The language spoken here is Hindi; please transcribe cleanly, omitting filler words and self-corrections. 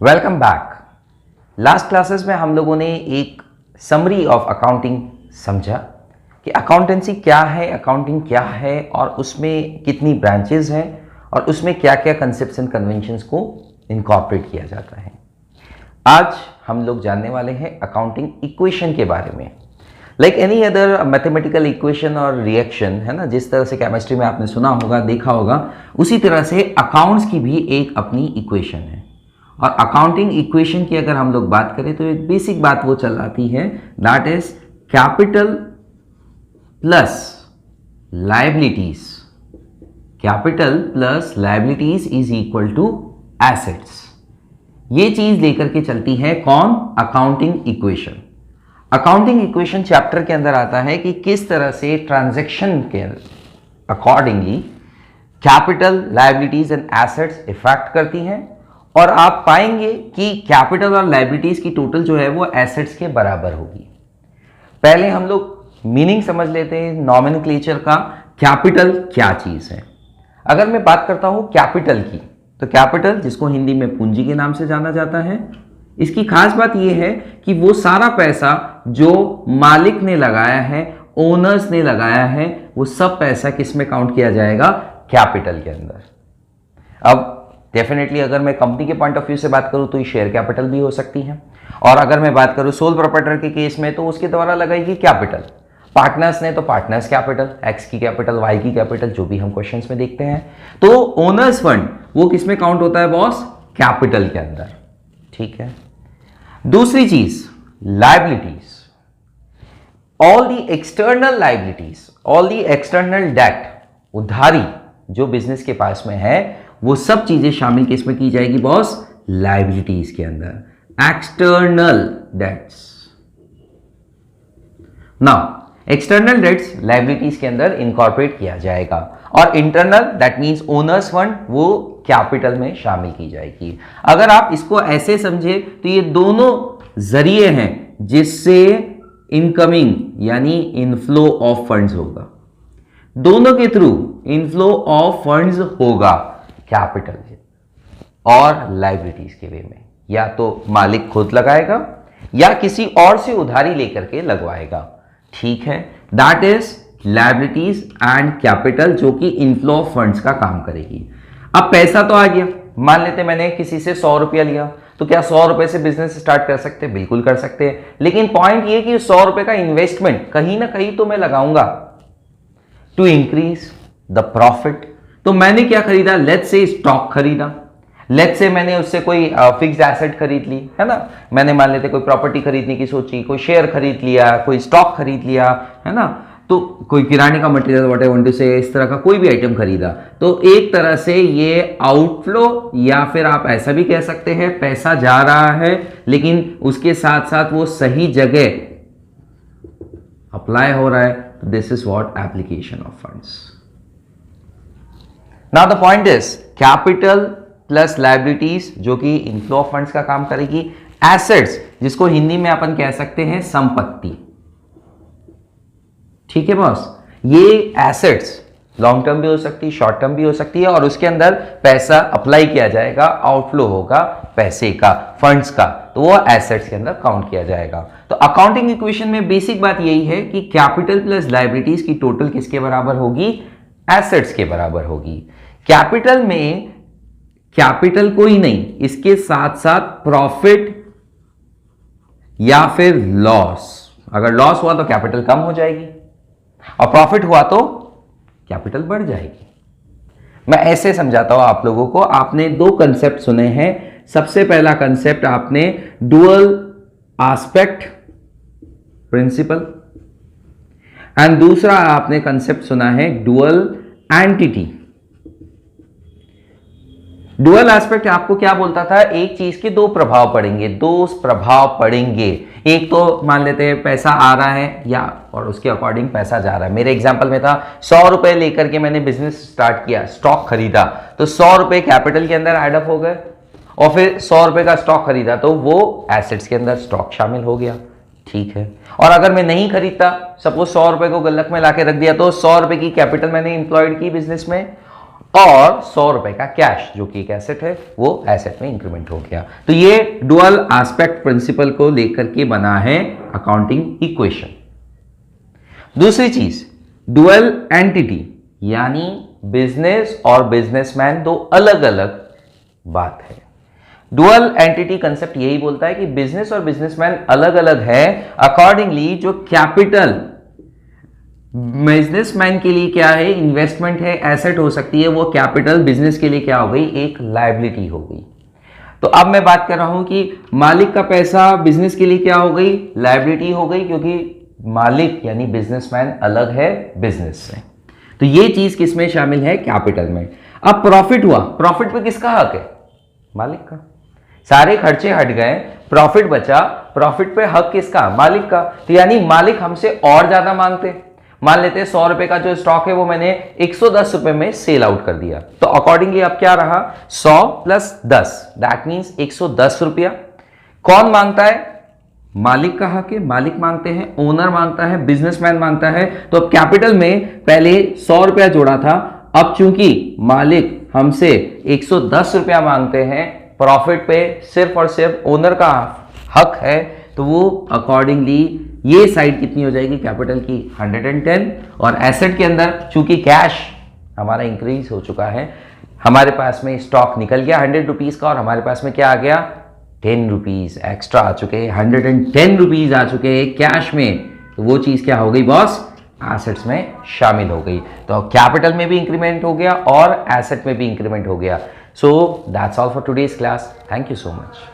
Welcome back. लास्ट क्लासेस में हम लोगों ने एक समरी ऑफ अकाउंटिंग समझा कि अकाउंटेंसी क्या है, अकाउंटिंग क्या है और उसमें कितनी ब्रांचेस हैं और उसमें क्या क्या कंसेप्ट्स एंड कन्वेंशंस को इनकॉर्पोरेट किया जाता है। आज हम लोग जानने वाले हैं अकाउंटिंग इक्वेशन के बारे में। Like any other mathematical equation और रिएक्शन, है ना, जिस तरह से केमिस्ट्री में आपने सुना होगा, देखा होगा, उसी तरह से अकाउंट्स की भी एक अपनी इक्वेशन है। और अकाउंटिंग इक्वेशन की अगर हम लोग बात करें तो एक बेसिक बात वो चल आती है, that is capital plus liabilities. Capital plus liabilities is equal to assets. ये चीज लेकर के चलती है कौन? Accounting equation. Accounting equation chapter के अंदर आता है कि किस तरह से ट्रांजैक्शन के accordingly capital, liabilities and assets effect करती हैं। और आप पाएंगे कि कैपिटल और लायबिलिटीज की टोटल जो है वो एसेट्स के बराबर होगी। पहले हम लोग मीनिंग समझ लेते हैं नॉमेनक्लेचर का, कैपिटल क्या चीज है। अगर मैं बात करता हूं कैपिटल की, तो कैपिटल, जिसको हिंदी में पूंजी के नाम से जाना जाता है, इसकी खास बात यह है कि वो सारा पैसा जो मालिक ने लगाया है, ओनर्स ने लगाया है, वो सब पैसा किस में काउंट किया जाएगा? कैपिटल के अंदर। अब डेफिनेटली अगर मैं कंपनी के पॉइंट ऑफ व्यू से बात करूं तो ये शेयर कैपिटल भी हो सकती है, और अगर मैं बात करूं सोल प्रोप्राइटर के केस में तो उसके द्वारा लगाएगी कैपिटल। पार्टनर्स ने तो पार्टनर्स कैपिटल, एक्स की कैपिटल, वाई की कैपिटल, जो भी हम क्वेश्चंस में देखते हैं। तो ओनर्स फंड वो किस में काउंट होता है बॉस? कैपिटल के अंदर। ठीक है। दूसरी चीज, liabilities. All the external liabilities, all the external debt, उधारी जो बिजनेस के पास में है, वो सब चीजें शामिल किसमें की जाएगी बॉस? लायबिलिटीज के अंदर। External debts. Now external debts liabilities के अंदर इनकॉर्पोरेट किया जाएगा, और internal, that means owners fund, वो कैपिटल में शामिल की जाएगी। अगर आप इसको ऐसे समझे तो ये दोनों जरिए हैं जिससे इनकमिंग यानी इनफ्लो ऑफ फंड्स होगा। दोनों के थ्रू इनफ्लो ऑफ फंड्स होगा, कैपिटल और लायबिलिटीज के वे में। या तो मालिक खुद लगाएगा या किसी और से उधारी लेकर के लगवाएगा। ठीक है, that is liabilities and capital, जो कि इनफ्लो ऑफ फंड्स का काम करेगी। अब पैसा तो आ गया, मान लेते मैंने किसी से 100 रुपया लिया, तो क्या 100 रुपए से बिजनेस स्टार्ट कर सकते हैं? बिल्कुल कर सकते हैं। लेकिन पॉइंट ये कि 100 रुपए का इन्वेस्टमेंट कहीं ना कहीं तो मैं लगाऊंगा टू इंक्रीज द प्रॉफिट। तो मैंने क्या खरीदा? लेट्स से स्टॉक खरीदा, लेट्स से मैंने उससे कोई फिक्स्ड एसेट खरीद ली, है ना, मैंने मान लेते कोई प्रॉपर्टी खरीदने की सोची, कोई शेयर खरीद लिया, कोई स्टॉक खरीद लिया, है ना, तो कोई किराने का material, what I want to say, इस तरह का कोई भी आइटम खरीदा। तो एक तरह से ये आउटफ्लो, या फिर आप ऐसा भी कह सकते हैं पैसा जा रहा है, लेकिन उसके साथ साथ वो सही जगह अप्लाई हो रहा है। This is what application of funds. Now the point is capital plus liabilities, जो कि इनफ्लो ऑफ फंड्स का काम करेगी। एसेट्स, जिसको हिंदी में अपन कह सकते हैं संपत्ति। ठीक है बॉस, ये एसेट्स लॉन्ग टर्म भी हो सकती है, शॉर्ट टर्म भी हो सकती है, और उसके अंदर पैसा अप्लाई किया जाएगा, आउटफ्लो होगा पैसे का, फंड्स का, तो वो एसेट्स के अंदर काउंट किया जाएगा। तो अकाउंटिंग इक्वेशन में बेसिक बात यही है कि कैपिटल प्लस लायबिलिटीज की टोटल किसके बराबर होगी? एसेट्स के बराबर होगी। कैपिटल में कैपिटल कोई नहीं, इसके साथ साथ प्रॉफिट या फिर लॉस। अगर लॉस हुआ तो कैपिटल कम हो जाएगी, और प्रॉफिट हुआ तो कैपिटल बढ़ जाएगी। मैं ऐसे समझाता हूं आप लोगों को। आपने दो कंसेप्ट सुने हैं। सबसे पहला कंसेप्ट आपने डुअल एस्पेक्ट प्रिंसिपल, एंड दूसरा आपने कंसेप्ट सुना है डुअल एंटिटी। डुअल एस्पेक्ट आपको क्या बोलता था? एक चीज के दो प्रभाव पड़ेंगे, दो प्रभाव पड़ेंगे। एक तो मान लेते हैं पैसा आ रहा है या और उसके अकॉर्डिंग पैसा जा रहा है। मेरे एग्जांपल में था 100 रुपए लेकर के मैंने बिजनेस स्टार्ट किया, स्टॉक खरीदा, तो 100 रुपए कैपिटल के अंदर एड अप हो गए, और फिर 100 रुपए का स्टॉक खरीदा तो वो एसेट्स के अंदर स्टॉक शामिल हो गया। ठीक है। और अगर मैं नहीं खरीदता, सपोज 100 रुपए को गुल्लक में लाके रख दिया, तो 100 रुपए की कैपिटल मैंने इंप्लॉयड की बिजनेस में, और 100 रुपए का कैश जो कि एक एसेट है वो एसेट में इंक्रीमेंट हो गया। तो ये डुअल एस्पेक्ट प्रिंसिपल को लेकर के बना है अकाउंटिंग इक्वेशन। दूसरी चीज, डुअल एंटिटी, यानी बिजनेस और बिजनेसमैन दो अलग अलग बात है। डुअल एंटिटी कंसेप्ट यही बोलता है कि बिजनेस और बिजनेसमैन अलग अलग है, अकॉर्डिंगली जो कैपिटल बिजनेसमैन के लिए क्या है, इन्वेस्टमेंट है, एसेट हो सकती है, वो कैपिटल बिजनेस के लिए क्या हो गई, एक लायबिलिटी हो गई। तो अब मैं बात कर रहा हूं कि मालिक का पैसा बिजनेस के लिए क्या हो गई, लायबिलिटी हो गई, क्योंकि मालिक यानी बिजनेसमैन अलग है बिजनेस से। तो ये चीज किसमें शामिल है, कैपिटल में। अब प्रॉफिट हुआ, प्रॉफिट पे किसका हक है, मालिक का। सारे खर्चे हट गए, प्रॉफिट बचा, प्रॉफिट पे हक किसका, मालिक का। तो यानी मालिक हमसे और ज्यादा मांगते, मान लेते हैं 100 रुपए का जो स्टॉक है वो मैंने 110 रुपए में सेल आउट कर दिया, तो अकॉर्डिंगली अब क्या रहा, 100 प्लस 10 दैट मीन्स 110 रुपया। कौन मांगता है, मालिक का हक है, मालिक मांगते हैं, ओनर मांगता है, बिजनेसमैन मांगता है। तो अब कैपिटल में पहले 100 रुपया जोड़ा था, अब चूंकि मालिक हमसे 110 रुपया मांगते हैं, प्रॉफिट पे सिर्फ और सिर्फ ओनर का हक है, तो वो अकॉर्डिंगली ये साइड कितनी हो जाएगी, कैपिटल की 110, और एसेट के अंदर चूंकि कैश हमारा इंक्रीज हो चुका है, हमारे पास में स्टॉक निकल गया 100 रुपीज का, और हमारे पास में क्या आ गया, 10 रुपीज एक्स्ट्रा आ चुके हैं, 110 रुपीज आ चुके हैं कैश में। तो वो चीज क्या हो गई बॉस, एसेट्स में शामिल हो गई। तो कैपिटल में भी इंक्रीमेंट हो गया और एसेट में भी इंक्रीमेंट हो गया। So that's all for today's class. Thank you so much.